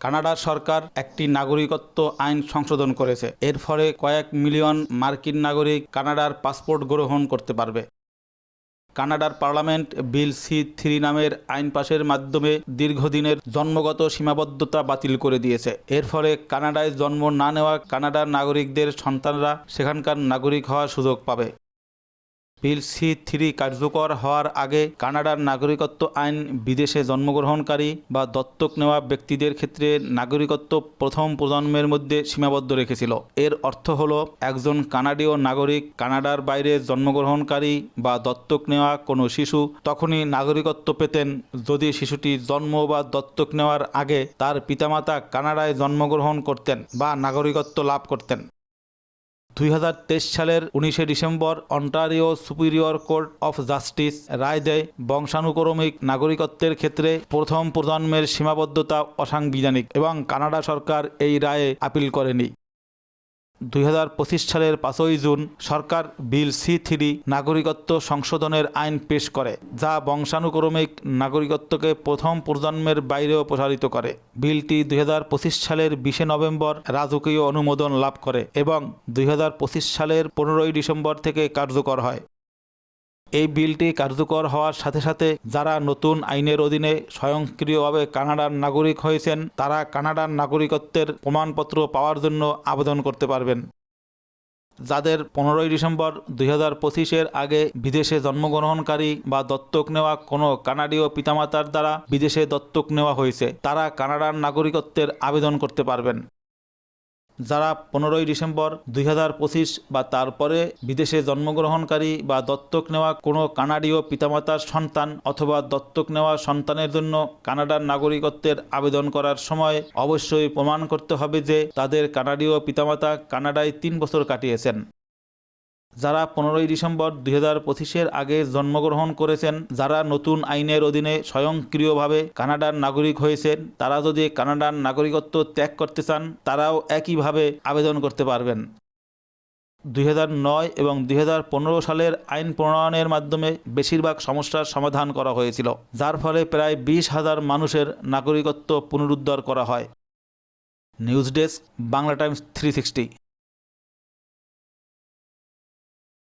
কানাডার সরকার একটি নাগরিকত্ব আইন সংশোধন করেছে। এর ফলে কয়েক মিলিয়ন মার্কিন নাগরিক কানাডার পাসপোর্ট গ্রহণ করতে পারবে। কানাডার পার্লামেন্ট বিল সি-3 নামের আইন পাশের মাধ্যমে দীর্ঘদিনের জন্মগত সীমাবদ্ধতা বাতিল করে দিয়েছে। এর ফলে কানাডায় জন্ম না নেওয়া কানাডার নাগরিকদের সন্তানরা সেখানকার নাগরিক হওয়ার সুযোগ পাবে। বিল সি-3 কার্যকর হওয়ার আগে কানাডার নাগরিকত্ব আইন বিদেশে জন্মগ্রহণকারী বা দত্তক নেওয়া ব্যক্তিদের ক্ষেত্রে নাগরিকত্ব প্রথম প্রজন্মের মধ্যে সীমাবদ্ধ রেখেছিল। এর অর্থ হলো একজন কানাডীয় নাগরিক কানাডার বাইরে জন্মগ্রহণকারী বা দত্তক নেওয়া কোনো শিশু তখনই নাগরিকত্ব পেতেন যদি শিশুটি জন্ম বা দত্তক নেওয়ার আগে তার পিতামাতা কানাডায় জন্মগ্রহণ করতেন বা নাগরিকত্ব লাভ করতেন। 2023 সালের 19শে December Ontario Superior Court of Justice রায় দেয় বংশানুক্রমিক নাগরিকত্বের ক্ষেত্রে প্রথম প্রজন্মের সীমাবদ্ধতা অসাংবিধানিক এবং কানাডা সরকার এই রায়ে আপিল করেনি। 2025 সালের 5ই জুন সরকার বিল সি-3 নাগরিকত্ব সংশোধনের আইন পেশ করে, যা বংশানুক্রমিক নাগরিকত্বকে প্রথম প্রজন্মের বাইরেও প্রসারিত করে। বিলটি 2025 সালের 20শে নভেম্বর রাজকীয় অনুমোদন লাভ করে এবং 2025 সালের 15ই ডিসেম্বর থেকে কার্যকর হয়। এই বিলটি কার্যকর হওয়ার সাথে সাথে যারা নতুন আইনের অধীনে স্বয়ংক্রিয়ভাবে কানাডার নাগরিক হয়েছেন তারা কানাডার নাগরিকত্বের প্রমাণপত্র পাওয়ার জন্য আবেদন করতে পারবেন। যাদের 15ই ডিসেম্বর 2025-এর আগে বিদেশে জন্মগ্রহণকারী বা দত্তক নেওয়া কোনো কানাডীয় পিতামাতার দ্বারা বিদেশে দত্তক নেওয়া হয়েছে তারা কানাডার নাগরিকত্বের আবেদন করতে পারবেন। যারা 15ই ডিসেম্বর 2025 বা তারপরে বিদেশে জন্মগ্রহণকারী বা দত্তক নেওয়া কোনো কানাডীয় পিতামাতার সন্তান অথবা দত্তক নেওয়া সন্তানের জন্য কানাডার নাগরিকত্বের আবেদন করার সময় অবশ্যই প্রমাণ করতে হবে যে তাদের কানাডীয় পিতামাতা কানাডায় 3 বছর কাটিয়েছেন। যারা 15ই ডিসেম্বর 2025-এর আগে জন্মগ্রহণ করেছেন, যারা নতুন আইনের অধীনে স্বয়ংক্রিয়ভাবে কানাডার নাগরিক হয়েছেন, তারা যদি কানাডার নাগরিকত্ব ত্যাগ করতে চান তারাও একইভাবে আবেদন করতে পারবেন। 2009 এবং 2015 সালের আইন প্রণয়নের মাধ্যমে বেশিরভাগ সমস্যার সমাধান করা হয়েছিল, যার ফলে প্রায় 20,000 মানুষের নাগরিকত্ব পুনরুদ্ধার করা হয়। News desk, Bangla Times 360।